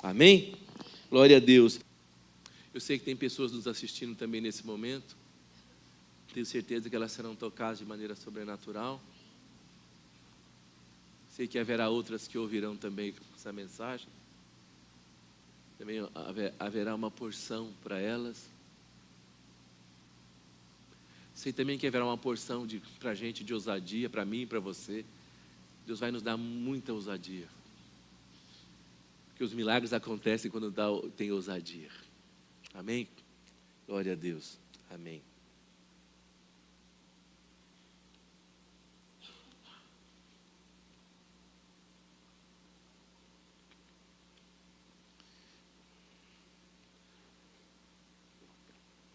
Amém? Glória a Deus. Eu sei que tem pessoas nos assistindo também nesse momento. Tenho certeza que elas serão tocadas de maneira sobrenatural. Sei que haverá outras que ouvirão também essa mensagem. Também haverá uma porção para elas. Sei também que haverá uma porção para a gente de ousadia, para mim e para você. Deus vai nos dar muita ousadia. Porque os milagres acontecem quando tem ousadia. Amém? Glória a Deus. Amém.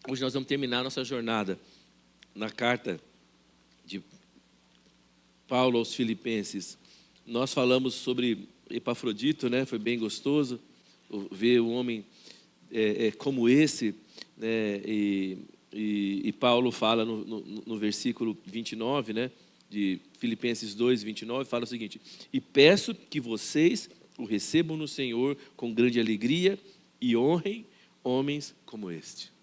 Hoje nós vamos terminar a nossa jornada na carta de Paulo aos Filipenses. Nós falamos sobre Epafrodito, né? Foi bem gostoso ver um homem como esse, né? E Paulo fala no versículo 29, né? De Filipenses 2, 29, fala o seguinte: e peço que vocês o recebam no Senhor com grande alegria e honrem homens como este.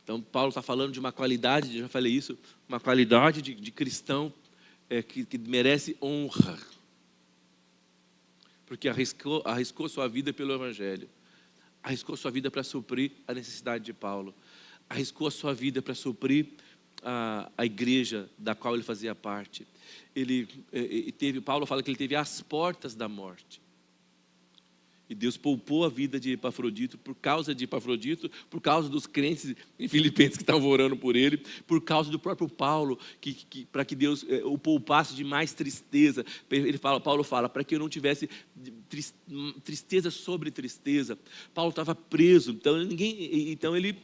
Então Paulo está falando de uma qualidade, já falei isso, uma qualidade de cristão que merece honra. Porque arriscou sua vida pelo Evangelho, arriscou sua vida para suprir a necessidade de Paulo, arriscou a sua vida para suprir a igreja da qual ele fazia parte. Paulo fala que ele teve às portas da morte. E Deus poupou a vida de Epafrodito por causa de Epafrodito, por causa dos crentes em Filipenses que estavam orando por ele, por causa do próprio Paulo, para que Deus o poupasse de mais tristeza. Paulo fala, para que eu não tivesse tristeza sobre tristeza. Paulo estava preso, então ele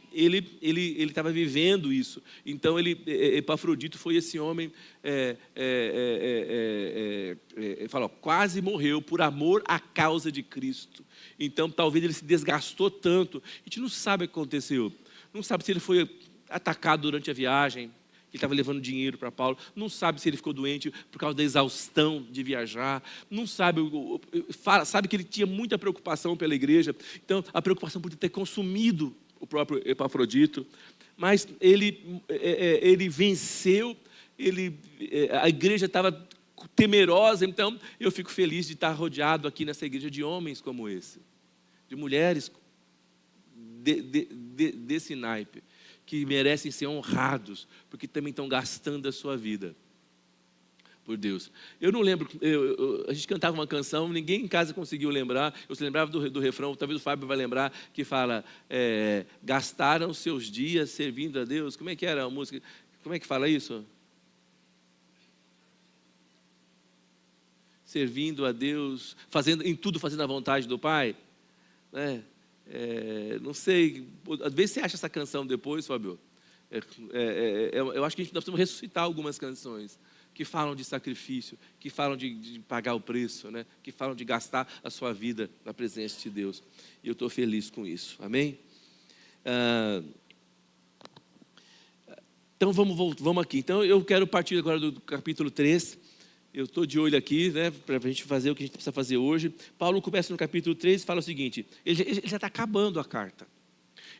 estava vivendo isso. Então Epafrodito foi esse homem, fala, quase morreu por amor à causa de Cristo. Então talvez ele se desgastou tanto, a gente não sabe o que aconteceu, não sabe se ele foi atacado durante a viagem, que estava levando dinheiro para Paulo, não sabe se ele ficou doente por causa da exaustão de viajar, não sabe, sabe que ele tinha muita preocupação pela igreja, então a preocupação por ter consumido o próprio Epafrodito, mas ele venceu, a igreja estava temerosa. Então eu fico feliz de estar rodeado aqui nessa igreja de homens como esse, de mulheres desse naipe, que merecem ser honrados, porque também estão gastando a sua vida por Deus. Eu não lembro, a gente cantava uma canção, ninguém em casa conseguiu lembrar, eu se lembrava do refrão, talvez o Fábio vai lembrar, que fala, gastaram seus dias servindo a Deus. Como é que era a música? Como é que fala isso? Servindo a Deus, fazendo a vontade do Pai, né? Não sei, às vezes você acha essa canção depois, Fábio. Eu acho que nós precisamos ressuscitar algumas canções que falam de sacrifício, que falam de pagar o preço, né? Que falam de gastar a sua vida na presença de Deus. E eu estou feliz com isso, amém? Então vamos aqui. Então eu quero partir agora do capítulo 3. Eu estou de olho aqui, né, para a gente fazer o que a gente precisa fazer hoje. Paulo começa no capítulo 3 e fala o seguinte, ele já está acabando a carta.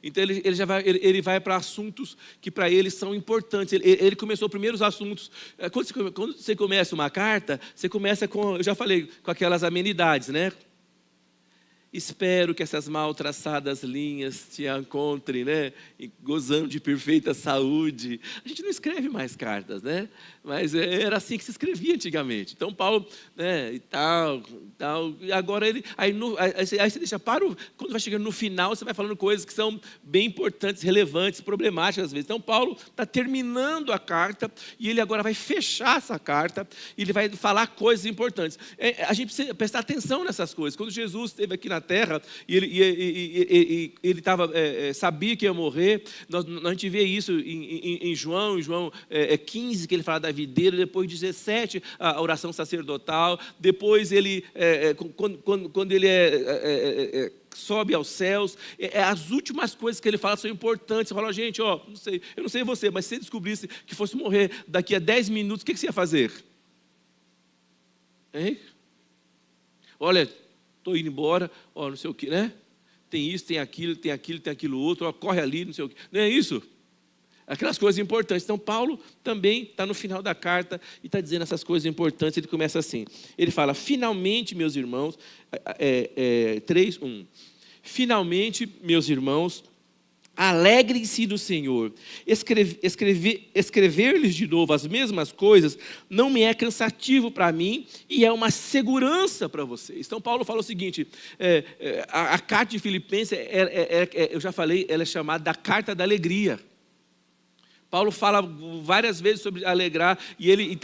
Então ele vai para assuntos que para ele são importantes. Ele começou primeiro os assuntos. Quando você começa uma carta, você começa com, eu já falei, com aquelas amenidades, né? Espero que essas mal traçadas linhas te encontrem, né? Gozando de perfeita saúde. A gente não escreve mais cartas, né? Mas era assim que se escrevia antigamente. Então Paulo, né, e tal. E agora aí você deixa quando vai chegando no final, você vai falando coisas que são bem importantes, relevantes, problemáticas às vezes. Então Paulo está terminando a carta e ele agora vai fechar essa carta e ele vai falar coisas importantes. A gente precisa prestar atenção nessas coisas. Quando Jesus esteve aqui na terra e ele sabia que ia morrer, a gente vê isso em João 15, que ele fala da videira, depois 17, a oração sacerdotal, depois ele, quando ele sobe aos céus, as últimas coisas que ele fala são importantes. Ele fala, gente, eu não sei você, mas se você descobrisse que fosse morrer daqui a 10 minutos, o que você ia fazer? Hein? Olha, estou indo embora, ó, não sei o quê, né? Tem isso, tem aquilo, tem aquilo, tem aquilo outro, ó, corre ali, não sei o quê. Não é isso? Aquelas coisas importantes. Então, Paulo também está no final da carta e está dizendo essas coisas importantes. Ele começa assim. Ele fala, finalmente, meus irmãos, 3:1. Finalmente, meus irmãos, alegrem-se do Senhor. Escrever-lhes de novo as mesmas coisas não me é cansativo para mim e é uma segurança para vocês. Então, Paulo fala o seguinte, a carta de Filipenses, eu já falei, ela é chamada da carta da alegria. Paulo fala várias vezes sobre alegrar, e ele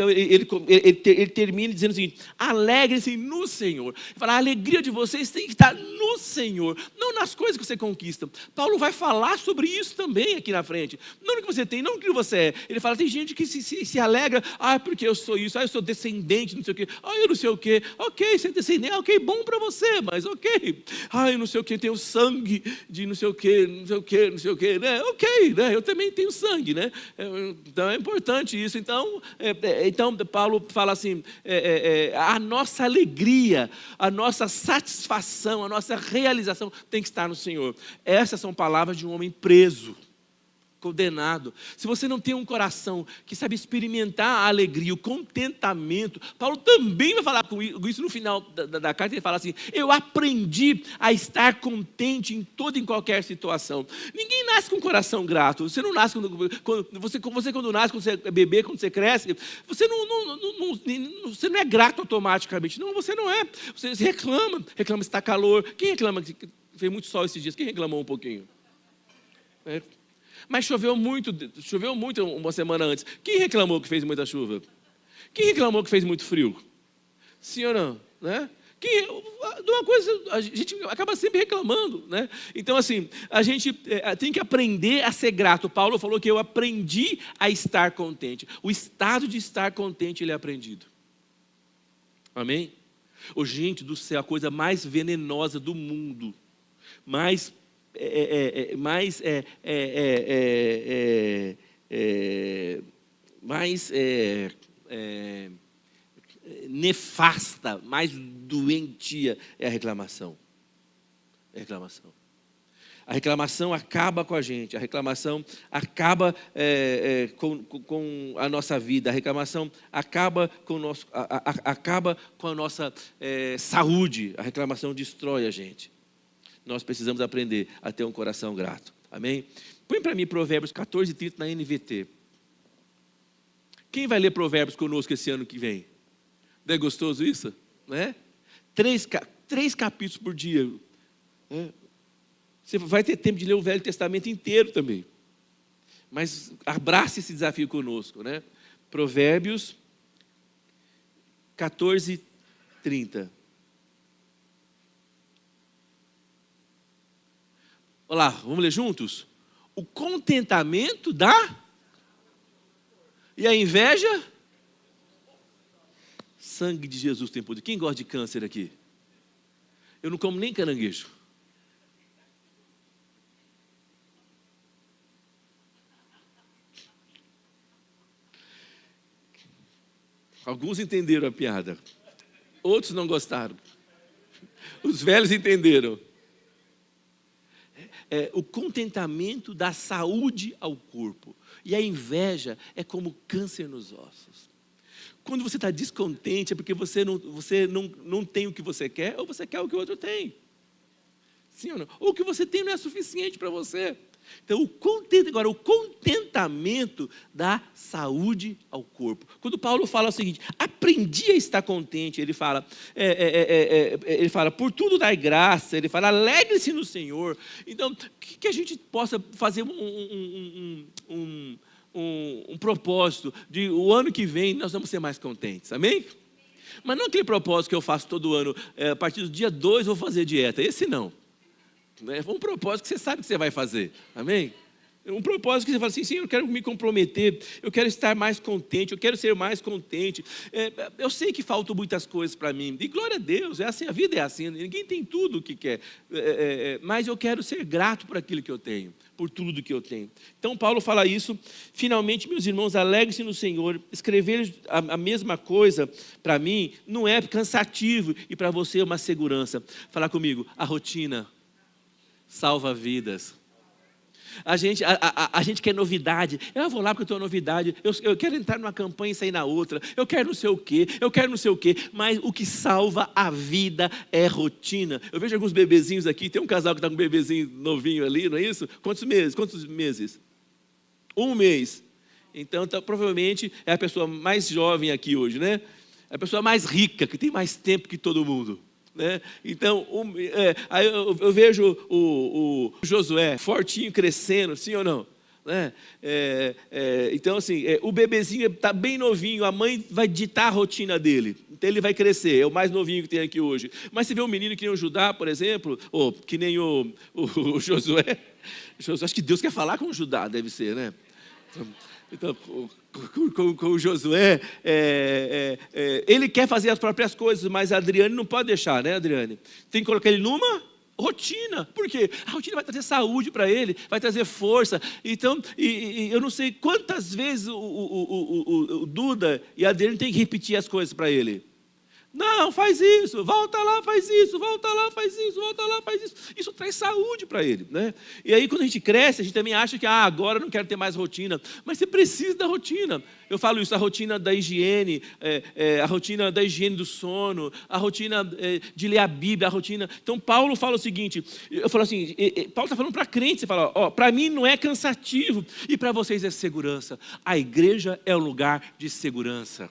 termina dizendo o seguinte, alegrem-se no Senhor. Ele fala, a alegria de vocês tem que estar no Senhor, não nas coisas que você conquista. Paulo vai falar sobre isso também aqui na frente. Não no que você tem, não no que você é. Ele fala, tem gente que se alegra, porque eu sou isso, eu sou descendente, não sei o quê, eu não sei o quê. Ok, você é descendente, ok, bom para você, mas ok. Eu não sei o quê, tenho sangue de não sei o quê, não sei o quê, não sei o quê, né? Ok, né? Eu também tenho sangue, né? Então é importante isso. Então Paulo fala assim, a nossa alegria, a nossa satisfação, a nossa realização tem que estar no Senhor. Essas são palavras de um homem preso, condenado. Se você não tem um coração que sabe experimentar a alegria, o contentamento, Paulo também vai falar com isso no final da carta. Ele fala assim, eu aprendi a estar contente em toda e em qualquer situação. Ninguém nasce com um coração grato. Você não nasce quando nasce, quando você é bebê, quando você cresce, você não é grato automaticamente. Não, você não é. Você reclama se está calor. Quem reclama que fez muito sol esses dias? Quem reclamou um pouquinho? Mas choveu muito uma semana antes. Quem reclamou que fez muita chuva? Quem reclamou que fez muito frio? Sim ou não? Né? De uma coisa, a gente acaba sempre reclamando, né? Então, assim, a gente tem que aprender a ser grato. Paulo falou que eu aprendi a estar contente. O estado de estar contente, ele é aprendido. Amém? Gente do céu, a coisa mais venenosa do mundo, mais nefasta, mais doentia é a reclamação. A reclamação acaba com a gente, a reclamação acaba com a nossa vida, a reclamação acaba com a nossa saúde, a reclamação destrói a gente. Nós precisamos aprender a ter um coração grato. Amém? Põe para mim Provérbios 14:30 na NVT. Quem vai ler Provérbios conosco esse ano que vem? Não é gostoso isso? Né? 3 capítulos por dia. Você vai ter tempo de ler o Velho Testamento inteiro também. Mas abrace esse desafio conosco. Né? Provérbios 14:30. Olha lá, vamos ler juntos? O contentamento dá. E a inveja? Sangue de Jesus tem poder. Quem gosta de câncer aqui? Eu não como nem caranguejo. Alguns entenderam a piada. Outros não gostaram. Os velhos entenderam. O contentamento dá saúde ao corpo. E a inveja é como câncer nos ossos. Quando você está descontente é porque você não tem o que você quer, ou você quer o que o outro tem. Sim ou não? Ou o que você tem não é suficiente para você. Então, o contentamento dá saúde ao corpo. Quando Paulo fala o seguinte, aprendi a estar contente, ele fala, por tudo dai graça, ele fala, alegre-se no Senhor. Então, que a gente possa fazer um propósito de o ano que vem nós vamos ser mais contentes, amém? Mas não aquele propósito que eu faço todo ano, a partir do dia 2 vou fazer dieta, esse não. É um propósito que você sabe que você vai fazer, amém? Um propósito que você fala assim, Senhor, eu quero me comprometer, eu quero estar mais contente, eu quero ser mais contente. Eu sei que faltam muitas coisas para mim, e glória a Deus, é assim, a vida é assim, ninguém tem tudo o que quer, mas eu quero ser grato por aquilo que eu tenho, por tudo que eu tenho. Então Paulo fala isso, finalmente meus irmãos, alegrem-se no Senhor. Escrever a mesma coisa para mim não é cansativo e para você é uma segurança. Fala comigo, a rotina salva vidas. A gente quer novidade. Eu vou lá porque eu tenho novidade. Eu quero entrar numa campanha e sair na outra. Eu quero não sei o quê. Mas o que salva a vida é rotina. Eu vejo alguns bebezinhos aqui. Tem um casal que está com um bebezinho novinho ali, não é isso? Quantos meses? 1 mês. Então, provavelmente é a pessoa mais jovem aqui hoje, né? É a pessoa mais rica, que tem mais tempo que todo mundo. Né? Então, aí eu vejo o Josué fortinho crescendo, sim ou não? Né? Então, assim, o bebezinho está bem novinho, a mãe vai ditar a rotina dele, então ele vai crescer, é o mais novinho que tem aqui hoje. Mas você vê um menino que nem o Judá, por exemplo, ou que nem o Josué, acho que Deus quer falar com o Judá, deve ser, né? Então, com o Josué, ele quer fazer as próprias coisas, mas a Adriane não pode deixar, né, Adriane? Tem que colocar ele numa rotina. Por quê? A rotina vai trazer saúde para ele, vai trazer força. Então, eu não sei quantas vezes o Duda e a Adriane tem que repetir as coisas para ele. Não, faz isso, volta lá, faz isso, volta lá, faz isso, volta lá, faz isso. Isso traz saúde para ele, né? E aí quando a gente cresce, a gente também acha que agora eu não quero ter mais rotina. Mas você precisa da rotina. Eu falo isso, a rotina da higiene, a rotina da higiene do sono, a rotina de ler a Bíblia, a rotina... Então Paulo fala o seguinte, eu falo assim, Paulo está falando para crente, você fala, para mim não é cansativo e para vocês é segurança. A igreja é um lugar de segurança.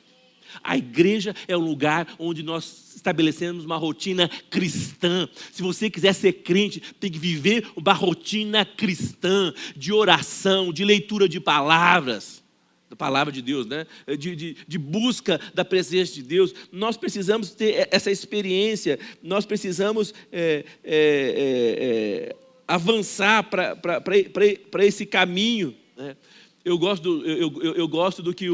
A igreja é um lugar onde nós estabelecemos uma rotina cristã. Se você quiser ser crente, tem que viver uma rotina cristã, de oração, de leitura de palavras, da palavra de Deus, né? de busca da presença de Deus. Nós precisamos ter essa experiência, nós precisamos avançar para esse caminho, né? Eu gosto do que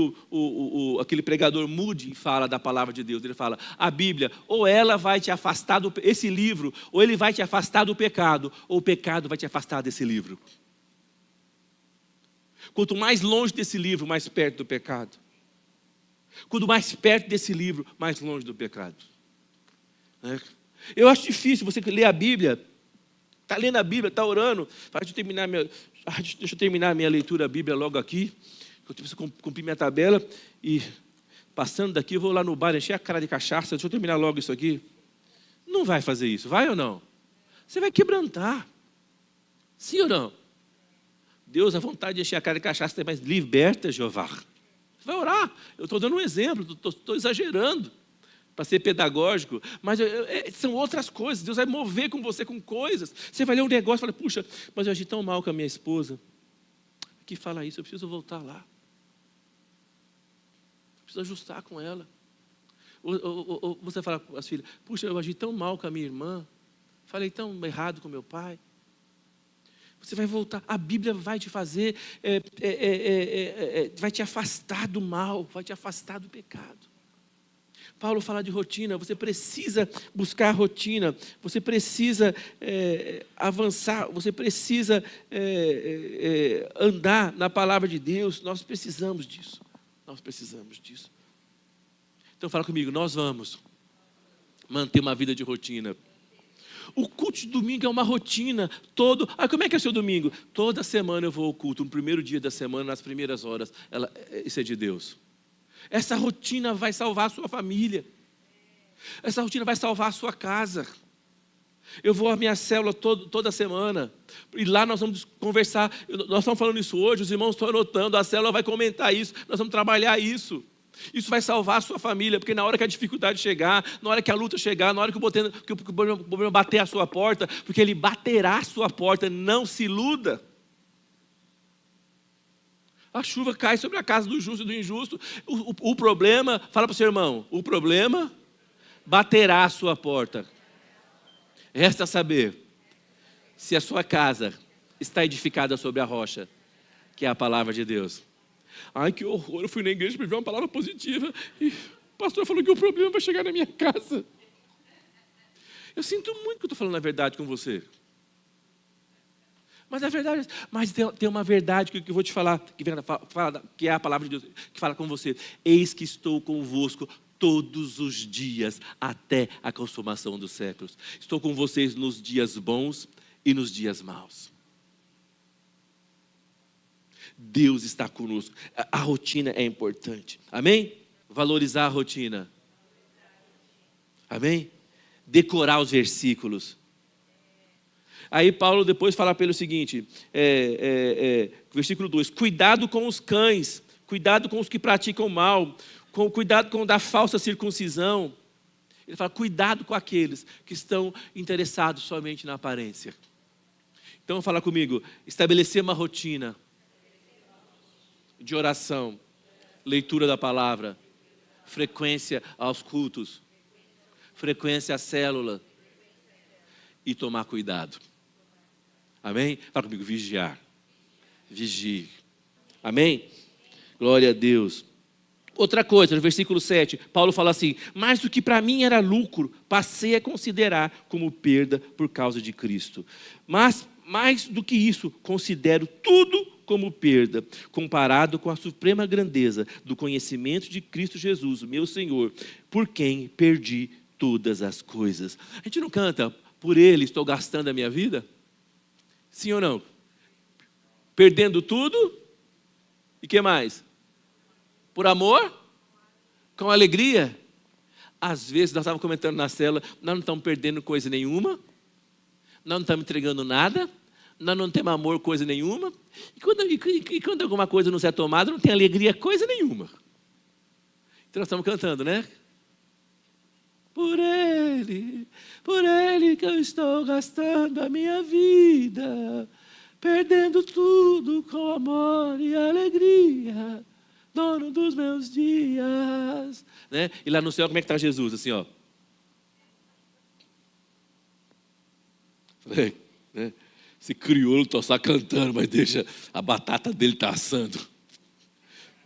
aquele pregador Moody fala da palavra de Deus. Ele fala, a Bíblia, ou ela vai te afastar esse livro, ou ele vai te afastar do pecado, ou o pecado vai te afastar desse livro. Quanto mais longe desse livro, mais perto do pecado. Quanto mais perto desse livro, mais longe do pecado. Eu acho difícil você ler a Bíblia, está lendo a Bíblia, está orando, deixa eu terminar a minha leitura da Bíblia logo aqui, eu preciso cumprir minha tabela, e passando daqui, eu vou lá no bar, encher a cara de cachaça, deixa eu terminar logo isso aqui. Não vai fazer isso, vai ou não? Você vai quebrantar, sim ou não? Deus, a vontade de encher a cara de cachaça, mas liberta, Jeová. Você vai orar, eu estou dando um exemplo, estou exagerando, para ser pedagógico, mas são outras coisas. Deus vai mover com você com coisas. Você vai ler um negócio e fala, puxa, mas eu agi tão mal com a minha esposa. Que fala isso, eu preciso voltar lá. Eu preciso ajustar com ela. Ou você fala com as filhas, puxa, eu agi tão mal com a minha irmã. Falei tão errado com meu pai. Você vai voltar, a Bíblia vai te fazer, vai te afastar do mal, vai te afastar do pecado. Paulo fala de rotina, você precisa buscar a rotina, você precisa avançar, você precisa andar na palavra de Deus, nós precisamos disso. Então fala comigo, nós vamos manter uma vida de rotina. O culto de domingo é uma rotina, como é que é o seu domingo? Toda semana eu vou ao culto, no primeiro dia da semana, nas primeiras horas, isso é de Deus. Essa rotina vai salvar a sua família. Essa rotina vai salvar a sua casa. Eu vou à minha célula toda semana. E lá nós vamos conversar. Nós estamos falando isso hoje, os irmãos estão anotando. A célula vai comentar isso. Nós vamos trabalhar isso. Isso vai salvar a sua família. Porque na hora que a dificuldade chegar, na hora que a luta chegar, na hora que o problema bater a sua porta, porque ele baterá a sua porta, não se iluda. A chuva cai sobre a casa do justo e do injusto. O problema, fala para o seu irmão, o problema baterá a sua porta. Resta saber se a sua casa está edificada sobre a rocha. que é a palavra de Deus. Ai, que horror, eu fui na igreja para ver uma palavra positiva e o pastor falou que o problema vai chegar na minha casa. Eu sinto muito que eu estou falando a verdade com você. Mas é verdade, mas tem uma verdade que eu vou te falar, que é a palavra de Deus, que fala com você. Eis que estou convosco todos os dias, até a consumação dos séculos. Estou com vocês nos dias bons e nos dias maus. Deus está conosco. A rotina é importante. Amém? Valorizar a rotina. Amém? Decorar os versículos. Aí Paulo depois fala pelo seguinte, versículo 2, cuidado com os cães, cuidado com os que praticam mal, cuidado com da falsa circuncisão. Ele fala, cuidado com aqueles que estão interessados somente na aparência. Então fala comigo, estabelecer uma rotina de oração, leitura da palavra, frequência aos cultos, frequência à célula e tomar cuidado. Amém? Fala comigo, vigiar. Vigie. Amém? Glória a Deus. Outra coisa, no versículo 7, Paulo fala assim, mas o que para mim era lucro, passei a considerar como perda por causa de Cristo. Mas, mais do que isso, considero tudo como perda, comparado com a suprema grandeza do conhecimento de Cristo Jesus, meu Senhor, por quem perdi todas as coisas. A gente não canta, por Ele estou gastando a minha vida? Sim ou não? Perdendo tudo? E o que mais? Por amor? Com alegria? Às vezes, nós estávamos comentando na célula, nós não estamos perdendo coisa nenhuma, nós não estamos entregando nada, nós não temos amor coisa nenhuma, e quando alguma coisa nos é tomada, não tem alegria coisa nenhuma. Então nós estamos cantando, né? Por Ele que eu estou gastando a minha vida, perdendo tudo com amor e alegria, dono dos meus dias. Né? E lá no céu, como é que está Jesus? Assim, ó. Né? Esse crioulo está só cantando, mas deixa a batata dele tá assando.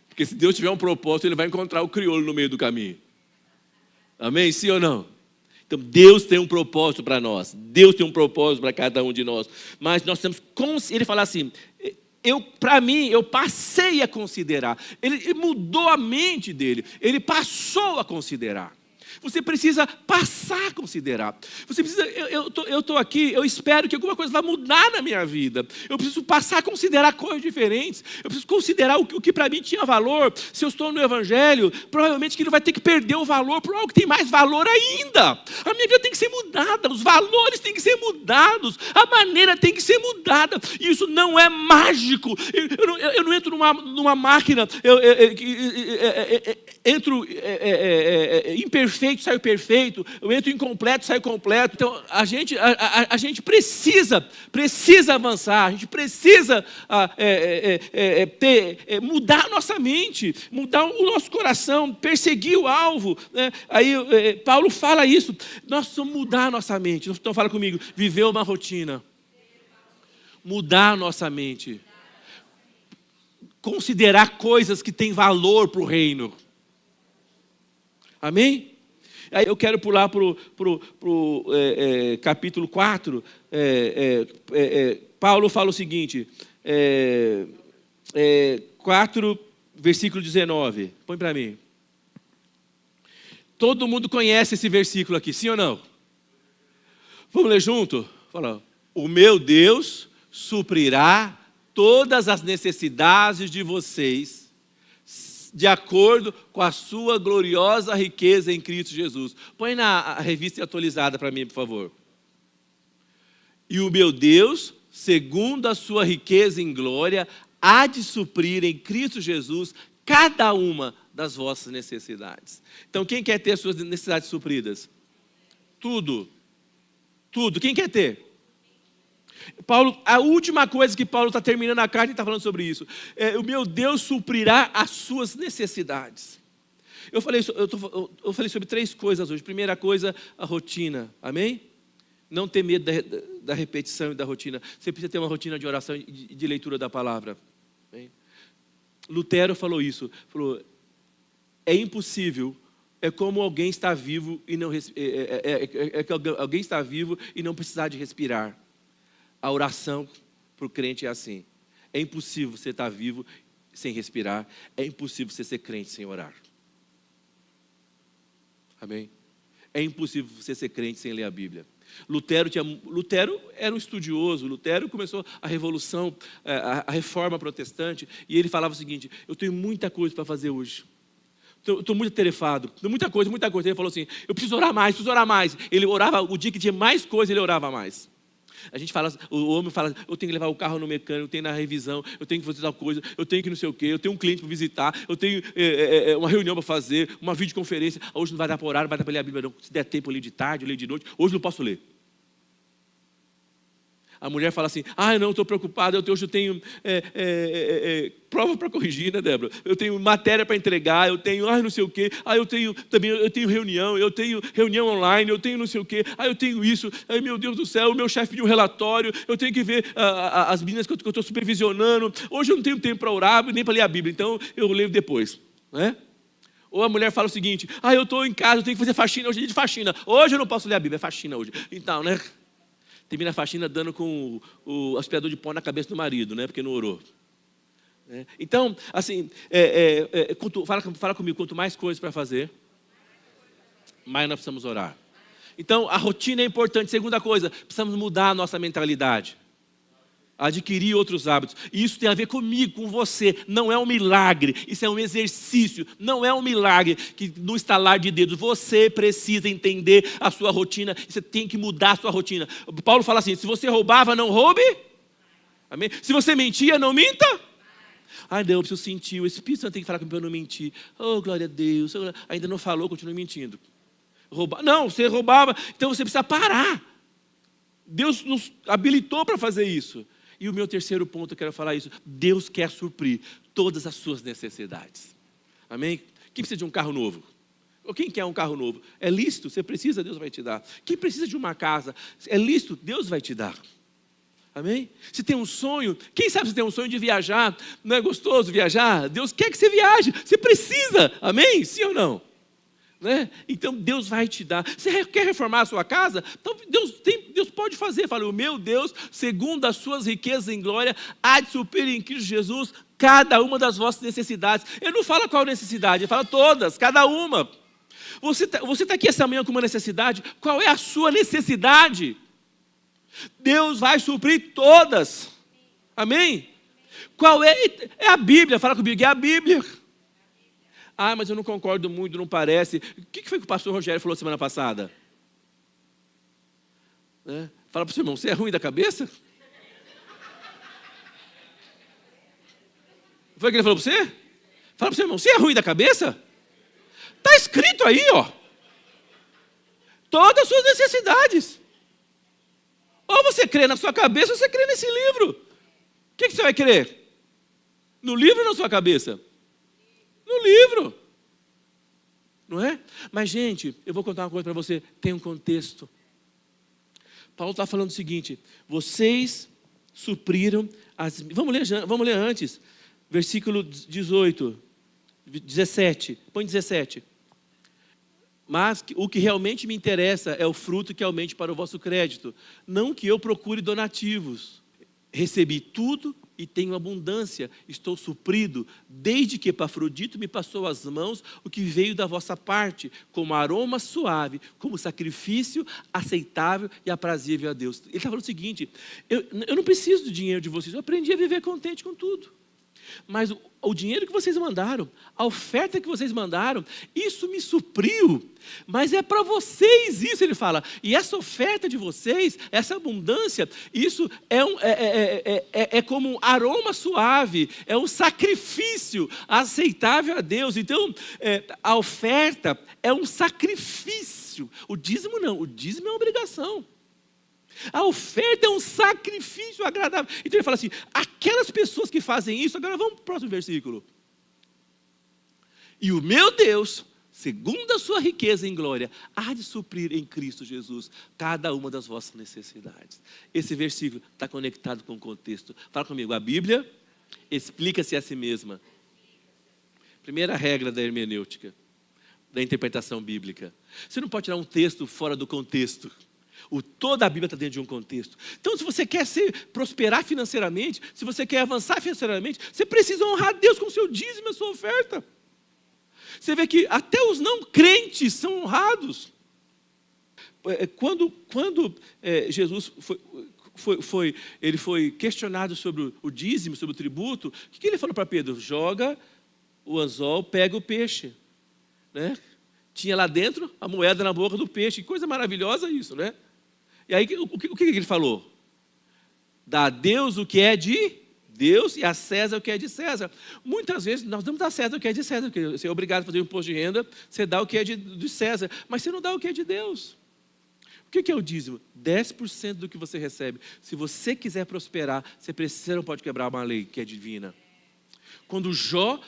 Porque se Deus tiver um propósito, Ele vai encontrar o crioulo no meio do caminho. Amém? Sim ou não? Então, Deus tem um propósito para nós. Deus tem um propósito para cada um de nós. Mas nós temos... Ele fala assim... Para mim, eu passei a considerar. Ele mudou a mente dele. Ele passou a considerar. Você precisa passar a considerar. Você precisa, eu estou aqui, eu espero que alguma coisa vá mudar na minha vida. Eu preciso passar a considerar coisas diferentes. Eu preciso considerar o que para mim tinha valor. Se eu estou no Evangelho, provavelmente que ele vai ter que perder o valor por algo que tem mais valor ainda. A minha vida tem que ser mudada, os valores têm que ser mudados, a maneira tem que ser mudada. E isso não é mágico. Eu não entro numa máquina, entro imperfeito, saio perfeito, eu entro incompleto, saio completo. Então a gente precisa avançar, a gente precisa mudar a nossa mente, mudar o nosso coração, perseguir o alvo, né? Aí Paulo fala isso, nós precisamos mudar a nossa mente. Então fala comigo, viver uma rotina, mudar a nossa mente, considerar coisas que têm valor para o reino. Amém? Aí eu quero pular para o capítulo 4. Paulo fala o seguinte, 4, versículo 19. Põe para mim. Todo mundo conhece esse versículo aqui, sim ou não? Vamos ler junto? Fala, o meu Deus suprirá todas as necessidades de vocês, de acordo com a sua gloriosa riqueza em Cristo Jesus. Põe na revista atualizada para mim, por favor. E o meu Deus, segundo a sua riqueza em glória, há de suprir em Cristo Jesus cada uma das vossas necessidades. Então, quem quer ter as suas necessidades supridas? Tudo. Tudo. Quem quer ter? Paulo, a última coisa que Paulo está terminando a carta e está falando sobre isso. O meu Deus suprirá as suas necessidades. Eu falei sobre 3 coisas hoje. Primeira coisa, a rotina. Amém? Não ter medo da repetição e da rotina. Você precisa ter uma rotina de oração e de leitura da palavra. Bem, Lutero falou isso, falou, é impossível, é como alguém está vivo e não alguém está vivo e não precisar de respirar. A oração para o crente é assim. É impossível você estar vivo sem respirar. É impossível você ser crente sem orar. Amém? É impossível você ser crente sem ler a Bíblia. Lutero era um estudioso. Lutero começou a revolução, a reforma protestante. E ele falava o seguinte, eu tenho muita coisa para fazer hoje. Estou muito atarefado, muita coisa. Ele falou assim, eu preciso orar mais. Ele orava, o dia que tinha mais coisa, ele orava mais. A gente fala, o homem fala, eu tenho que levar o carro no mecânico, eu tenho na revisão, eu tenho que fazer tal coisa, eu tenho que não sei o quê, eu tenho um cliente para visitar, eu tenho uma reunião para fazer, uma videoconferência. Hoje não vai dar para orar, não vai dar para ler a Bíblia não. Se der tempo, eu leio de tarde, eu leio de noite, hoje não posso ler. A mulher fala assim, não, estou preocupada, hoje eu tenho prova para corrigir, né, Débora? Eu tenho matéria para entregar, eu tenho, não sei o quê, eu tenho reunião online, eu tenho não sei o quê, eu tenho isso, meu Deus do céu, o meu chefe pediu um relatório, eu tenho que ver as meninas que eu estou supervisionando, hoje eu não tenho tempo para orar, nem para ler a Bíblia, então eu leio depois, né? Ou a mulher fala o seguinte, eu estou em casa, eu tenho que fazer faxina, hoje é dia de faxina, hoje eu não posso ler a Bíblia, é faxina hoje, então, né? Termina a faxina dando com o aspirador de pó na cabeça do marido, né? Porque não orou. Então, assim, fala comigo, quanto mais coisas para fazer, mais nós precisamos orar. Então, a rotina é importante. Segunda coisa, precisamos mudar a nossa mentalidade. Adquirir outros hábitos. E isso tem a ver comigo, com você. Não é um milagre, isso é um exercício. Não é um milagre que no estalar de dedos. Você precisa entender a sua rotina. Você tem que mudar a sua rotina. Paulo fala assim, se você roubava, não roube. Amém? Se você mentia, não minta. Não, eu preciso sentir. O Espírito Santo tem que falar comigo para eu não mentir. Oh, glória a Deus. Ainda não falou, continua mentindo. Não, você roubava. Então você precisa parar. Deus nos habilitou para fazer isso. E o meu terceiro ponto, eu quero falar isso. Deus quer suprir todas as suas necessidades. Amém? Quem precisa de um carro novo? Ou quem quer um carro novo? É lícito, você precisa, Deus vai te dar. Quem precisa de uma casa? É lícito, Deus vai te dar. Amém? Se tem um sonho, quem sabe se tem um sonho de viajar? Não é gostoso viajar? Deus quer que você viaje, você precisa. Amém? Sim ou não? Né? Então Deus vai te dar. Você quer reformar a sua casa? Então Deus pode fazer. Fala, o meu Deus, segundo as suas riquezas em glória, há de suprir em Cristo Jesus cada uma das vossas necessidades. Ele não fala qual necessidade, ele fala todas, cada uma. Você tá aqui essa manhã com uma necessidade, qual é a sua necessidade? Deus vai suprir todas. Amém? Qual é? É a Bíblia, fala comigo, é a Bíblia. Mas eu não concordo muito, não parece. O que foi que o pastor Rogério falou semana passada? Fala para o seu irmão, você é ruim da cabeça? Foi o que ele falou para você? Fala para o seu irmão, você é ruim da cabeça? Está escrito aí, ó. Todas as suas necessidades. Ou você crê na sua cabeça, ou você crê nesse livro. O que você vai crer? No livro ou na sua cabeça? No livro. Não é? Mas, gente, eu vou contar uma coisa para você. Tem um contexto. Paulo está falando o seguinte. Vocês supriram as... Vamos ler antes. Versículo 18. 17. Põe 17. Mas o que realmente me interessa é o fruto que aumente para o vosso crédito. Não que eu procure donativos. Recebi tudo e tenho abundância, estou suprido, desde que Epafrodito me passou às mãos o que veio da vossa parte, como aroma suave, como sacrifício aceitável e aprazível a Deus. Ele está falando o seguinte, eu não preciso do dinheiro de vocês, eu aprendi a viver contente com tudo. Mas o dinheiro que vocês mandaram, a oferta que vocês mandaram, isso me supriu, mas é para vocês isso, ele fala. E essa oferta de vocês, essa abundância, isso é como um aroma suave, é um sacrifício aceitável a Deus. Então, a oferta é um sacrifício, o dízimo não, o dízimo é uma obrigação. A oferta é um sacrifício agradável. Então ele fala assim, aquelas pessoas que fazem isso, agora vamos para o próximo versículo. E o meu Deus, segundo a sua riqueza em glória, há de suprir em Cristo Jesus cada uma das vossas necessidades. Esse versículo está conectado com o contexto. Fala comigo, a Bíblia Explica-se a si mesma. Primeira regra da hermenêutica, da interpretação bíblica. Você não pode tirar um texto fora do contexto. Toda a Bíblia está dentro de um contexto. Então, se você quer prosperar financeiramente, se você quer avançar financeiramente, você precisa honrar Deus com o seu dízimo e a sua oferta. Você vê que até os não crentes são honrados. Quando Jesus ele foi questionado sobre o dízimo, sobre o tributo, o que ele falou para Pedro? Joga o anzol, pega o peixe. Né? Tinha lá dentro a moeda na boca do peixe. Que coisa maravilhosa isso, né? E aí, o que ele falou? Dá a Deus o que é de Deus e a César o que é de César. Muitas vezes nós damos a César o que é de César, porque você é obrigado a fazer um imposto de renda, você dá o que é de César, mas você não dá o que é de Deus. O que é o dízimo? 10% do que você recebe. Se você quiser prosperar, você não pode quebrar uma lei que é divina. Quando Jó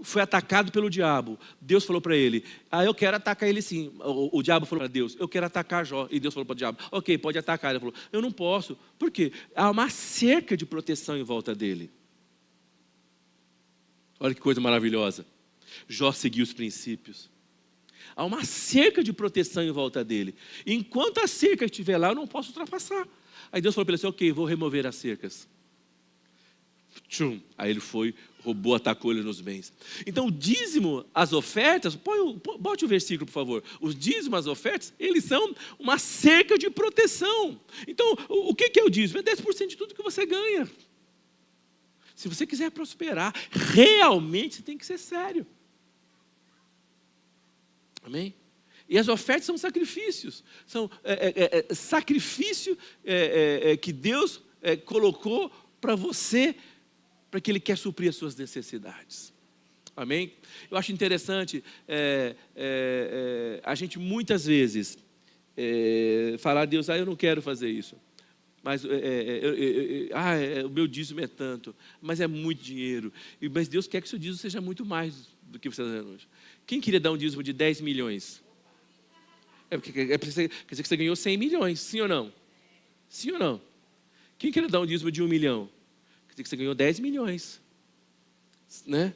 foi atacado pelo diabo, Deus falou para ele, eu quero atacar ele sim. O diabo falou para Deus, eu quero atacar Jó. E Deus falou para o diabo, ok, pode atacar. Ele falou, eu não posso. Por quê? Há uma cerca de proteção em volta dele. Olha que coisa maravilhosa. Jó seguiu os princípios. Há uma cerca de proteção em volta dele. Enquanto a cerca estiver lá, eu não posso ultrapassar. Aí Deus falou para ele assim, ok, vou remover as cercas. Tchum. Aí ele foi, roubou, atacou ele nos bens. Então o dízimo, as ofertas, bote o versículo por favor. Os dízimos, as ofertas, eles são uma cerca de proteção. Então o que é o dízimo? É 10% de tudo que você ganha. Se você quiser prosperar, realmente você tem que ser sério. Amém? E as ofertas são sacrifícios. São sacrifício que Deus colocou para você, para que Ele quer suprir as suas necessidades. Amém? Eu acho interessante a gente muitas vezes falar a Deus, eu não quero fazer isso. Mas o meu dízimo é tanto, mas é muito dinheiro. Mas Deus quer que o seu dízimo seja muito mais do que você está dando hoje. Quem queria dar um dízimo de 10 milhões? Quer dizer que você ganhou 100 milhões, sim ou não? Sim ou não? Quem queria dar um dízimo de 1 milhão? Quer dizer que você ganhou 10 milhões. Né?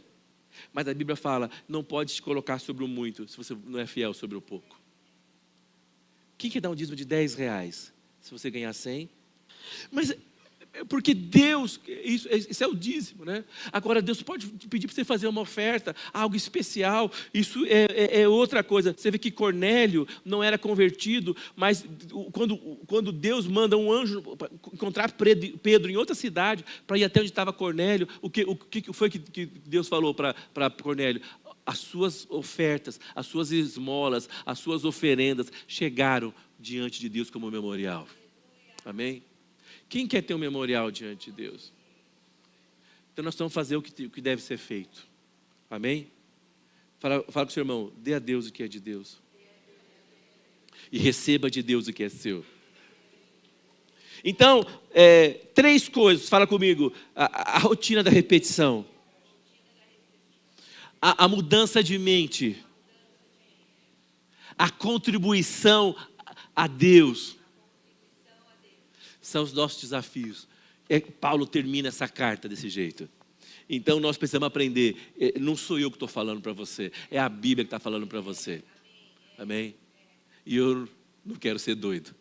Mas a Bíblia fala, não pode te colocar sobre o muito, se você não é fiel sobre o pouco. Quem quer dar um dízimo de 10 reais? Se você ganhar 100? Mas porque Deus, isso é o dízimo, né? Agora Deus pode pedir para você fazer uma oferta, algo especial, isso é outra coisa. Você vê que Cornélio não era convertido, mas quando Deus manda um anjo encontrar Pedro em outra cidade, para ir até onde estava Cornélio, o que foi que Deus falou para Cornélio? As suas ofertas, as suas esmolas, as suas oferendas chegaram diante de Deus como memorial. Amém? Quem quer ter um memorial diante de Deus? Então nós vamos fazer o que deve ser feito. Amém? Fala com o seu irmão, dê a Deus o que é de Deus. E receba de Deus o que é seu. Então, 3 coisas, fala comigo. A rotina da repetição. A mudança de mente. A contribuição a Deus. São os nossos desafios. Paulo termina essa carta desse jeito. Então nós precisamos aprender. Não sou eu que estou falando para você, é a Bíblia que está falando para você. Amém? E eu não quero ser doido.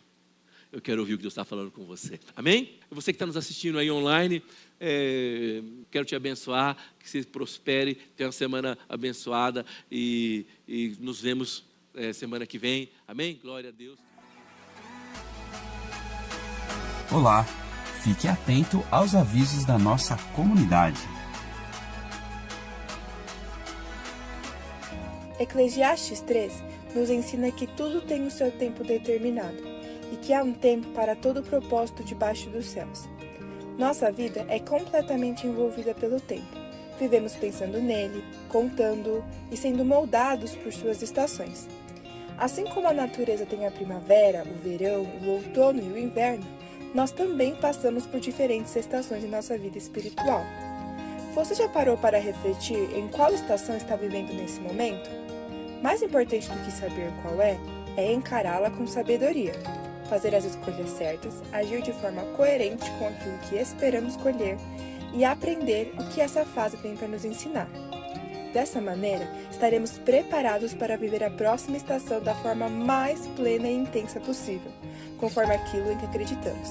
Eu quero ouvir o que Deus está falando com você. Amém? Você que está nos assistindo aí online, quero te abençoar, que você prospere, tenha uma semana abençoada e nos vemos semana que vem. Amém? Glória a Deus. Olá, fique atento aos avisos da nossa comunidade. Eclesiastes 3 nos ensina que tudo tem o seu tempo determinado e que há um tempo para todo propósito debaixo dos céus. Nossa vida é completamente envolvida pelo tempo. Vivemos pensando nele, contando-o e sendo moldados por suas estações. Assim como a natureza tem a primavera, o verão, o outono e o inverno, nós também passamos por diferentes estações em nossa vida espiritual. Você já parou para refletir em qual estação está vivendo nesse momento? Mais importante do que saber qual é encará-la com sabedoria, fazer as escolhas certas, agir de forma coerente com aquilo que esperamos colher e aprender o que essa fase tem para nos ensinar. Dessa maneira, estaremos preparados para viver a próxima estação da forma mais plena e intensa possível, conforme aquilo em que acreditamos.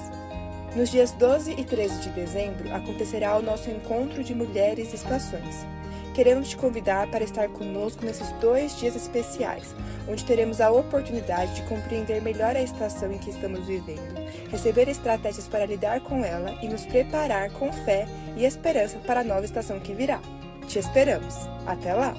Nos dias 12 e 13 de dezembro acontecerá o nosso encontro de mulheres e estações. Queremos te convidar para estar conosco nesses 2 dias especiais, onde teremos a oportunidade de compreender melhor a estação em que estamos vivendo, receber estratégias para lidar com ela e nos preparar com fé e esperança para a nova estação que virá. Te esperamos! Até lá!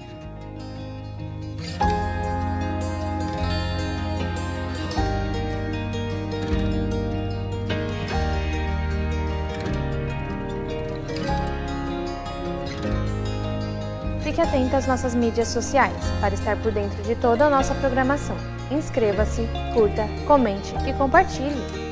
Fique atento às nossas mídias sociais para estar por dentro de toda a nossa programação. Inscreva-se, curta, comente e compartilhe!